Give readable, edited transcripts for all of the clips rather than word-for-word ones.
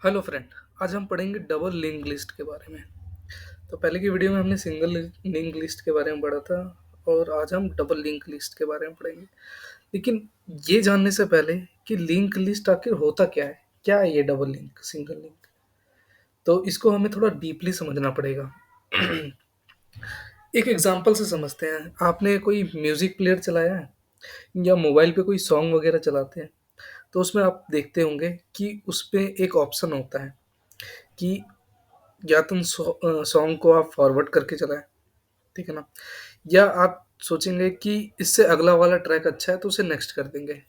Hello friend. आज हम पढ़ेंगे डबल लिंक लिस्ट के बारे में। तो पहले की वीडियो में हमने सिंगल लिंक लिस्ट के बारे में पढ़ा था और आज हम डबल लिंक लिस्ट के बारे में पढ़ेंगे। लेकिन ये जानने से पहले कि लिंक लिस्ट आखिर होता क्या है ये डबल लिंक सिंगल लिंक, तो इसको हमें थोड़ा डीपली समझना पड़ेगा। एक एग्जांपल से समझते हैं। आपने कोई म्यूजिक प्लेयर चलाया है या मोबाइल पे कोई सॉन्ग वगैरह चलाते हैं, तो उसमें आप देखते होंगे कि उस पे एक ऑप्शन होता है कि या तुम सॉन्ग को आप फॉरवर्ड करके चलाएं, ठीक है ना, या आप सोचेंगे कि इससे अगला वाला ट्रैक अच्छा है तो उसे नेक्स्ट कर देंगे,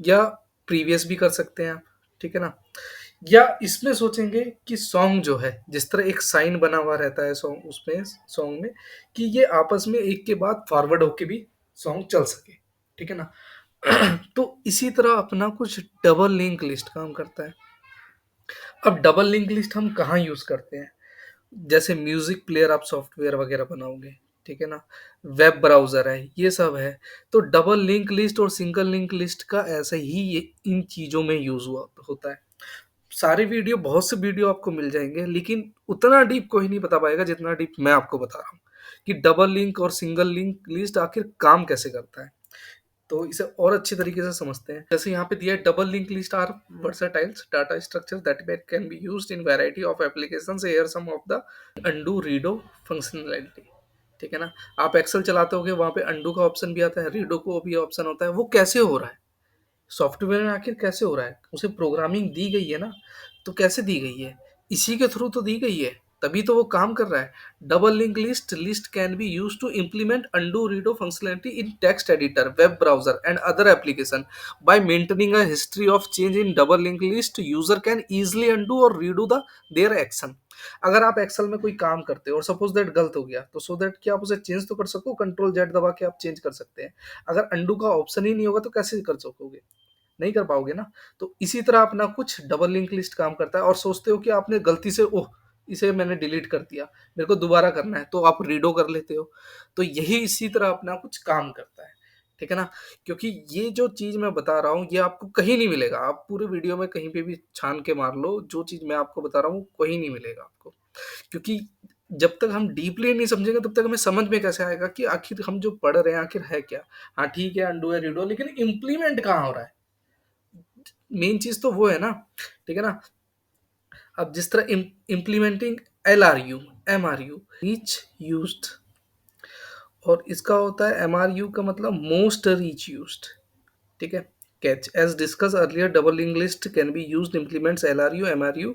या प्रीवियस भी कर सकते हैं आप, ठीक है ना। या इसमें सोचेंगे कि सॉन्ग जो है जिस तरह एक साइन बना हुआ रहता है सॉन्ग उसमें सॉन्ग में, कि ये आपस में एक के बाद फॉरवर्ड होके भी सॉन्ग चल सके, ठीक है ना। तो इसी तरह अपना कुछ डबल लिंक लिस्ट काम करता है। अब डबल लिंक लिस्ट हम कहाँ यूज करते हैं? जैसे म्यूजिक प्लेयर आप सॉफ्टवेयर वगैरह बनाओगे, ठीक है ना, वेब ब्राउजर है, ये सब है। तो डबल लिंक लिस्ट और सिंगल लिंक लिस्ट का ऐसे ही ये इन चीजों में यूज हुआ होता है। सारे वीडियो, बहुत से वीडियो आपको मिल जाएंगे, लेकिन उतना डीप कोई नहीं बता पाएगा जितना डीप मैं आपको बता रहा हूँ कि डबल लिंक और सिंगल लिंक लिस्ट आखिर काम कैसे करता है। तो इसे और अच्छी तरीके से समझते हैं। जैसे यहाँ पे दिया है, double link list are versatiles data structure that can be used in variety of applications. Here some of the undo redo functionality, ठीक है ना। आप एक्सेल चलाते होगे, वहां पे अनडू का ऑप्शन भी आता है, रीडो को भी ऑप्शन होता है। वो कैसे हो रहा है सॉफ्टवेयर में, आखिर कैसे हो रहा है? उसे प्रोग्रामिंग दी गई है ना, तो कैसे दी गई है? इसी के थ्रू तो दी गई है, तभी तो वो काम कर रहा है। Double link list can be use to implement undo redo functionality in text editor, web browser and other application. By maintaining a history of change in double link list, user can easily undo और redo the their action. अगर आप Excel में कोई काम करते हो और suppose that गलत हो गया, तो सो दैट कि आप उसे चेंज तो कर सको, कंट्रोल जेड दबा के आप चेंज कर सकते हैं। अगर अंडू का ऑप्शन ही नहीं होगा तो कैसे कर सकोगे? नहीं कर पाओगे ना। तो इसी तरह अपना कुछ डबल लिंक लिस्ट काम करता है। और सोचते हो कि आपने गलती से, ओह इसे मैंने डिलीट कर दिया, मेरे को दोबारा करना है, तो आप रीडो कर लेते हो। तो यही इसी तरह अपना कुछ काम करता है, ठीक है ना। क्योंकि ये जो चीज मैं बता रहा हूँ ये आपको कहीं नहीं मिलेगा। आप पूरे वीडियो में कहीं पे भी छान के मार लो, जो चीज मैं आपको बता रहा हूँ कहीं नहीं मिलेगा आपको। क्योंकि जब तक हम डीपली नहीं समझेंगे तब तक हमें समझ में कैसे आएगा कि आखिर हम जो पढ़ रहे हैं आखिर है क्या। हाँ ठीक है, अंडू है, रीडो, लेकिन इम्प्लीमेंट कहाँ हो रहा है? मेन चीज तो वो है ना, ठीक है ना। अब जिस तरह implementing LRU, MRU, reach used, और इसका होता है MRU का मतलब मोस्ट रीच यूज्ड, ठीक है। Cache, as discuss earlier, double link list can be used implements LRU, MRU,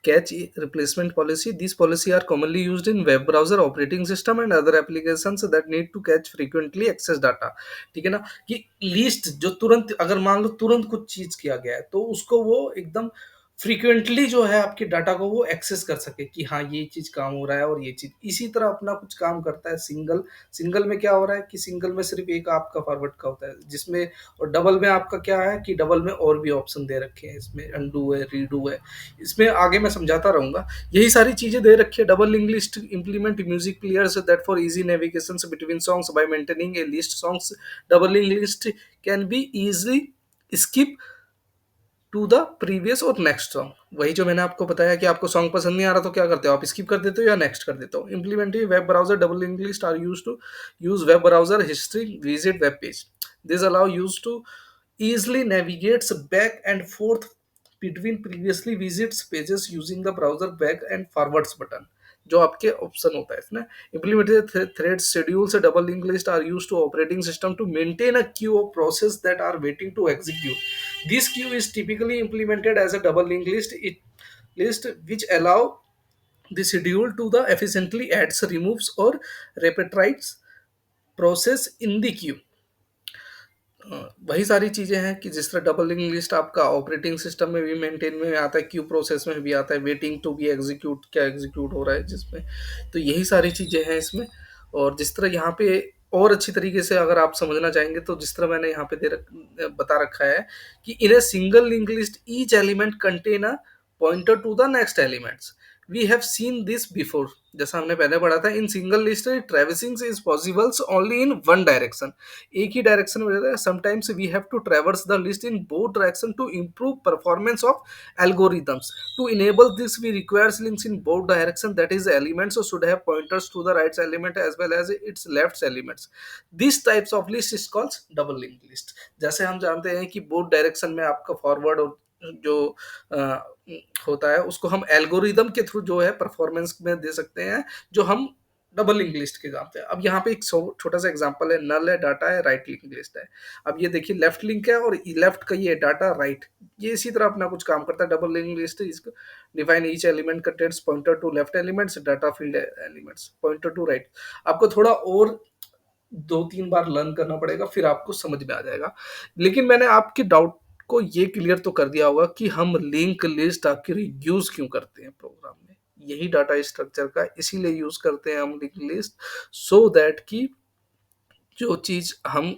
cache replacement policy. These policy are commonly used in web browser, operating system and other applications that need to catch frequently access data, ठीक है ना। कि list जो तुरंत, अगर मान लो तुरंत कुछ चीज किया गया है तो उसको वो एकदम फ्रीक्वेंटली जो है आपके डाटा को वो एक्सेस कर सके कि हाँ ये चीज काम हो रहा है और ये चीज। इसी तरह अपना कुछ काम करता है सिंगल। सिंगल में क्या हो रहा है कि सिंगल में सिर्फ एक आपका फॉरवर्ड का होता है जिसमें, और डबल में आपका क्या है कि डबल में और भी ऑप्शन दे रखे हैं, इसमें अंडू है, रीडू है, इसमें आगे मैं समझाता रहूंगा। यही सारी चीजें दे रखी है। Double link list implement music players that for easy navigation between songs by maintaining a list songs. Double link list can be easily skip to the previous और नेक्स्ट सॉन्ग। वही जो मैंने आपको बताया कि आपको सॉन्ग पसंद नहीं आ रहा तो क्या करते हो, आप स्किप कर देते हो या नेक्स्ट कर देते हो। Implementing web browser, double link list are use to use web browser history, visit web page. This allow use to easily navigates back and forth between previously visits pages using the browser back and forwards button, जो आपके option होता है इसमें। implemented thread schedules, a double linked list are used to operating system to maintain a queue of process that are waiting to execute. This queue is typically implemented as a double linked list which allow the schedule to the efficiently adds, removes or repeats process in the queue। वही सारी चीजें हैं कि जिस तरह double link list आपका operating system में भी मेंटेन में आता है, क्यू प्रोसेस में भी आता है, वेटिंग टू बी एग्जीक्यूट, क्या एग्जीक्यूट हो रहा है जिसमें। तो यही सारी चीजें हैं इसमें। और जिस तरह यहाँ पे और अच्छी तरीके से अगर आप समझना चाहेंगे तो जिस तरह मैंने यहाँ पे बता रखा है कि in a single link list each element contain a pointer to the next elements we have seen this before, जैसा हमने पहले पढ़ा था, in single list traversing is possibles only in one direction, एक ही डायरेक्शन में रहता है। Sometimes we have to traverse the list in both direction to improve performance of algorithms. To enable this we requires links in both direction, that is elements should have pointers to the right element as well as its left elements. These types of list is called double linked list. जैसे हम जानते हैं कि both direction में आपका forward और जो अ, होता है उसको हम एल्गोरिदम के थ्रू जो है परफॉर्मेंस में दे सकते हैं, जो हम डबल लिंक लिस्ट के जानते हैं। अब यहाँ पे एक छोटा सा एग्जांपल है, नल है, डाटा है, राइट लिंक लिस्ट है। अब ये देखिए लेफ्ट लिंक है और लेफ्ट का ये डाटा राइट, ये इसी तरह अपना कुछ काम करता है। डबल लिंक लिस्ट इसको define each element contents pointer to left elements, data field elements pointer to right. आपको थोड़ा और 2-3 बार लर्न करना पड़ेगा, फिर आपको समझ में आ जाएगा। लेकिन मैंने आपके डाउट को ये क्लियर तो कर दिया होगा कि हम लिंक लिस्ट आखिर यूज़ क्यों करते हैं प्रोग्राम में। यही डाटा स्ट्रक्चर का इसीलिए यूज़ करते हैं हम लिंक लिस्ट, सो दैट कि जो चीज़ हम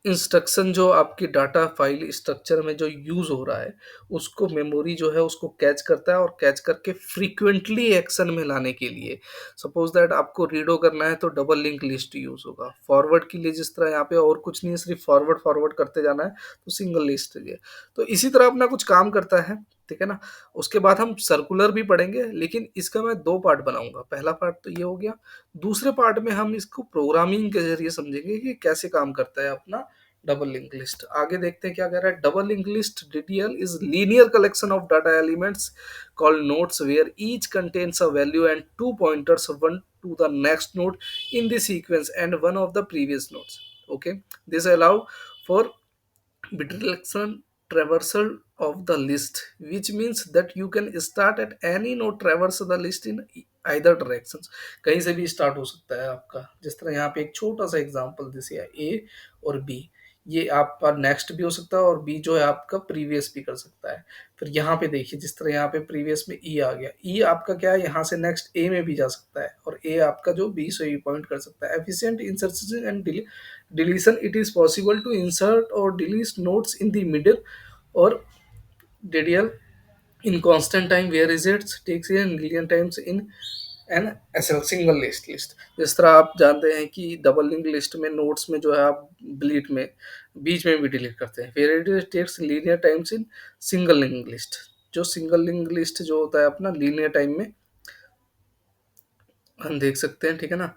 इंस्ट्रक्शन जो आपकी डाटा फाइल स्ट्रक्चर में जो यूज़ हो रहा है, उसको मेमोरी जो है उसको कैच करता है और कैच करके फ्रीक्वेंटली एक्शन में लाने के लिए, सपोज़ दैट आपको रीडो करना है तो डबल लिंक लिस्ट यूज़ होगा। फॉरवर्ड के लिए जिस तरह यहाँ पे और कुछ नहीं है, सिर्फ फॉरवर्ड फॉरवर्ड करते जाना है, तो सिंगल लिस्ट है। तो इसी तरह अपना कुछ काम करता है, ठीक है ना? उसके बाद हम सर्कुलर भी पढ़ेंगे, लेकिन इसका मैं 2 पार्ट बनाऊँगा। पहला पार्ट तो ये हो गया, दूसरे पार्ट में हम इसको प्रोग्रामिंग के ज़रिए समझेंगे कि कैसे काम करता है अपना डबल लिंक लिस्ट। आगे देखते हैं क्या कह रहा है। Double link list DDL is linear collection of data elements called nodes where each contains a value and two pointers, one to the next node in the sequence and one of the previous nodes. Okay, this allow for bidirectional traversal of the list, which means that you can start at any node, traverse the list in either directions। कहीं से भी start हो सकता है आपका, जिस तरह यहाँ पे एक छोटा सा एग्जांपल दिया है, ए और बी, ये आपका नेक्स्ट भी हो सकता है और बी जो है आपका प्रीवियस भी कर सकता है। फिर यहाँ पे देखिए, जिस तरह यहाँ पे प्रीवियस में ई आ गया, ई आपका क्या है, यहाँ से नेक्स्ट ए में भी जा सकता है और ए आपका जो बी से भी पॉइंट कर सकता है। Efficient insertion and deletion, it is possible to insert or delete nodes in the middle or DDL in constant time, whereas it takes a million times in an SL single list. जिस तरह आप जानते हैं कि double link list में notes में जो है आप डिलीट में बीच में भी डिलीट करते हैं, where it takes linear times in single link list. जो सिंगल लिंक लिस्ट जो होता है अपना लीनियर टाइम में हम देख सकते हैं, ठीक है ना?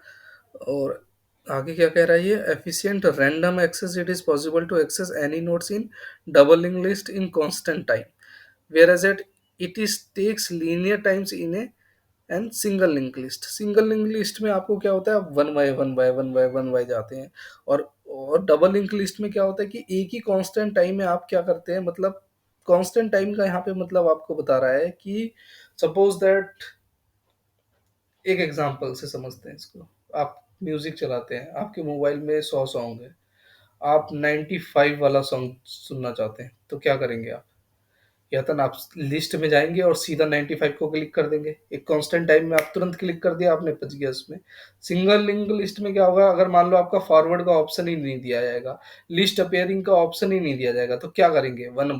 और आगे क्या कह रहा है ये, efficient random access, it is possible to access any nodes in double link list in constant time, whereas at it is takes linear times in a and single link list. Single link list में आपको क्या होता है, आप one by जाते हैं। और double link list में क्या होता है कि एक ही कांस्टेंट टाइम में आप क्या करते हैं, मतलब कांस्टेंट टाइम का यहाँ पे मतलब आपको बता रहा है कि सपोज दैट, एक एग्जांपल से समझते हैं इसको। आप म्यूजिक चलाते हैं, आपके मोबाइल में 100 सॉन्ग है, आप 95 वाला सॉन्ग सुनना चाहते हैं, तो क्या करेंगे आप, या तो आप लिस्ट में जाएंगे और सीधा 95 को क्लिक कर देंगे, एक कांस्टेंट टाइम में आप तुरंत क्लिक कर दिया, आपने बच गया उसमें। सिंगल लिंक लिस्ट में क्या होगा, अगर मान लो आपका फॉरवर्ड का ऑप्शन ही नहीं दिया जाएगा, लिस्ट अपेयरिंग का ऑप्शन ही नहीं दिया जाएगा, तो क्या करेंगे, वन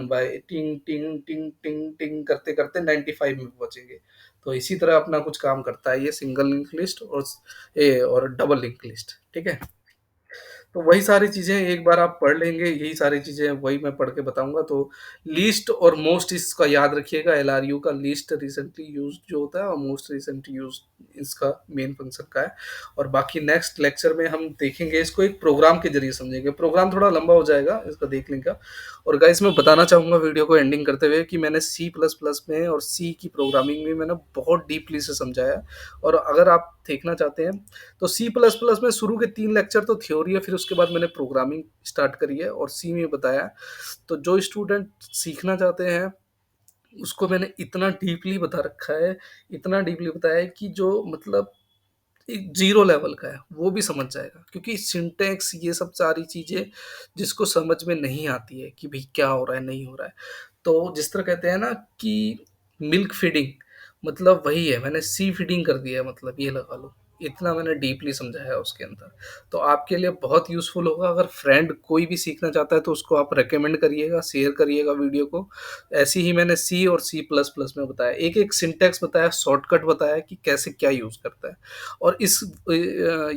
बाय टिंग टिंग टिंग टिंग टिंग करते करते 95 में पहुंचेंगे। तो इसी तरह अपना कुछ काम करता है ये सिंगल लिंक लिस्ट और डबल लिंक लिस्ट, ठीक है? तो वही सारी चीज़ें एक बार आप पढ़ लेंगे, यही सारी चीज़ें वही मैं पढ़ के बताऊँगा। तो लीस्ट और मोस्ट इसका याद रखिएगा, एलआरयू का लीस्ट रिसेंटली यूज्ड जो होता है और मोस्ट रिसेंटली यूज्ड इसका मेन फंक्शन का है। और बाकी नेक्स्ट लेक्चर में हम देखेंगे इसको एक प्रोग्राम के ज़रिए समझेंगे। प्रोग्राम थोड़ा लंबा हो जाएगा, इसका देख लेंगे। और गाइस मैं बताना चाहूँगा वीडियो को एंडिंग करते हुए कि मैंने सी प्लस प्लस में और सी की प्रोग्रामिंग में मैंने बहुत डीपली से समझाया है। और अगर आप देखना चाहते हैं तो सी प्लस प्लस में शुरू के 3 लेक्चर तो थ्योरी है, फिर उसके बाद मैंने प्रोग्रामिंग स्टार्ट करी है और सी में बताया। तो जो स्टूडेंट सीखना चाहते हैं उसको मैंने इतना डीपली बता रखा है, इतना डीपली बताया है कि जो मतलब एक ज़ीरो लेवल का है वो भी समझ जाएगा, क्योंकि सिंटैक्स ये सब सारी चीज़ें जिसको समझ में नहीं आती है कि भई क्या हो रहा है, नहीं हो रहा है। तो जिस तरह कहते हैं ना कि मिल्क फीडिंग, मतलब वही है, मैंने सी फीडिंग कर दिया है, मतलब ये लगा लो। इतना मैंने डीपली समझाया उसके अंदर। तो आपके लिए बहुत यूज़फुल होगा, अगर फ्रेंड कोई भी सीखना चाहता है तो उसको आप रिकमेंड करिएगा, शेयर करिएगा वीडियो को। ऐसे ही मैंने सी और सी प्लस प्लस में बताया, एक-एक सिंटैक्स बताया, शॉर्टकट बताया कि कैसे क्या यूज़ करता है। और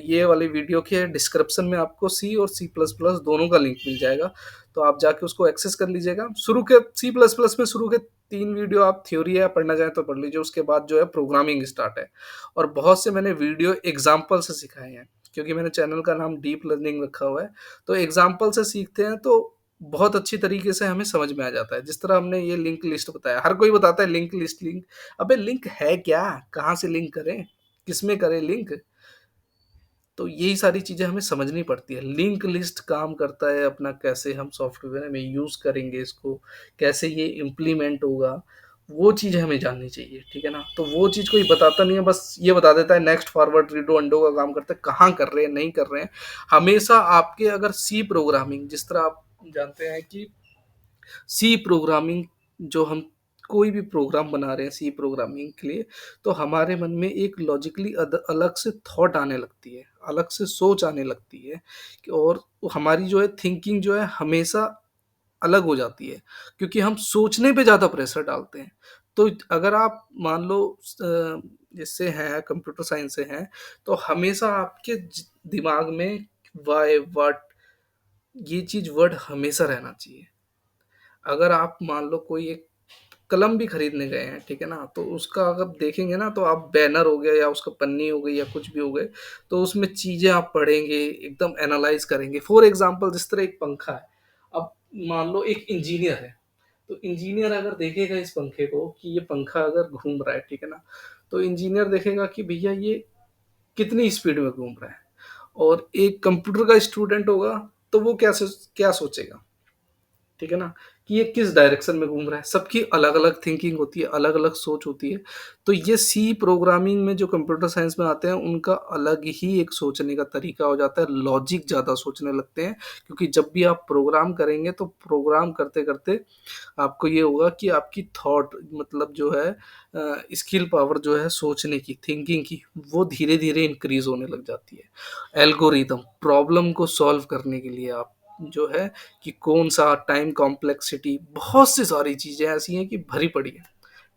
ये वाली वीडियो के डिस्क्रिप्शन में आपको सी और सी प्लस प्लस दोनों का लिंक मिल जाएगा, तो आप जाके उसको एक्सेस कर लीजिएगा। शुरू के सी प्लस प्लस में शुरू के 3 वीडियो आप थ्योरी है पढ़ना चाहें तो पढ़ लीजिए, उसके बाद जो है प्रोग्रामिंग स्टार्ट है। और बहुत से मैंने वीडियो एग्ज़ाम्पल से सिखाए हैं, क्योंकि मैंने चैनल का नाम डीप लर्निंग रखा हुआ है, तो एग्ज़ाम्पल से सीखते हैं तो बहुत अच्छी तरीके से हमें समझ में आ जाता है। जिस तरह हमने ये लिंक लिस्ट बताया, हर कोई बताता है लिंक लिस्ट लिंक, अबे लिंक है क्या? कहाँ से लिंक करें? किसमें करें लिंक? तो यही सारी चीज़ें हमें समझनी पड़ती है। लिंक लिस्ट काम करता है अपना, कैसे हम सॉफ्टवेयर में यूज़ करेंगे इसको, कैसे ये इम्प्लीमेंट होगा, वो चीज़ हमें जाननी चाहिए, ठीक है ना? तो वो चीज़ कोई बताता नहीं है, बस ये बता देता है नेक्स्ट, फॉरवर्ड, रीडो, अंडो का काम करता है, कहाँ कर रहे हैं, नहीं कर रहे हैं। हमेशा आपके अगर सी प्रोग्रामिंग, जिस तरह आप जानते हैं कि सी प्रोग्रामिंग, जो हम कोई भी प्रोग्राम बना रहे हैं सी प्रोग्रामिंग के लिए, तो हमारे मन में एक लॉजिकली अलग से थॉट आने लगती है, अलग से सोच आने लगती है और हमारी जो है थिंकिंग जो है हमेशा अलग हो जाती है, क्योंकि हम सोचने पे ज़्यादा प्रेशर डालते हैं। तो अगर आप मान लो इससे हैं, कंप्यूटर साइंस से हैं, तो हमेशा आपके दिमाग में वाई, व्हाट, ये चीज़ वर्ड हमेशा रहना चाहिए। अगर आप मान लो कोई एक कलम भी खरीदने गए हैं, ठीक है ना? तो उसका अगर देखेंगे ना, तो आप बैनर हो गया या उसका पन्नी हो गई या कुछ भी हो गए, तो उसमें चीज़ें आप पढ़ेंगे, एकदम एनालाइज़ करेंगे। फॉर एग्ज़ाम्पल जिस तरह एक पंखा है, अब मान लो एक इंजीनियर है, तो इंजीनियर अगर देखेगा इस पंखे को कि ये पंखा अगर घूम रहा है, ठीक है ना? तो इंजीनियर देखेगा कि भैया ये कितनी स्पीड में घूम रहा है। और एक कंप्यूटर का स्टूडेंट होगा, तो वो क्या सोचेगा? ठीक है ना? कि ये किस डायरेक्शन में घूम रहा है। सबकी अलग-अलग थिंकिंग होती है, अलग-अलग सोच होती है। तो ये सी प्रोग्रामिंग में जो कंप्यूटर साइंस में आते हैं, उनका अलग ही एक सोचने का तरीका हो जाता है, लॉजिक ज़्यादा सोचने लगते हैं, क्योंकि जब भी आप प्रोग्राम करेंगे, तो प्रोग्राम करते-करते आपको ये होगा कि आपकी थॉट, मतलब जो है स्किल पावर जो है सोचने की, थिंकिंग की, वो धीरे-धीरे इंक्रीज़ होने लग जाती है। एल्गोरिदम, प्रॉब्लम को सॉल्व करने के लिए आप जो है कि कौन-सा टाइम कॉम्प्लेक्सिटी, बहुत सी सारी चीज़ें ऐसी हैं कि भरी पड़ी हैं,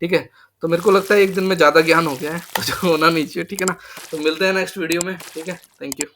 ठीक है? तो मेरे को लगता है एक दिन में ज़्यादा ज्ञान हो गया है, तो जो होना नहीं चाहिए, ठीक है ना? तो मिलते हैं नेक्स्ट वीडियो में, ठीक है? Thank you.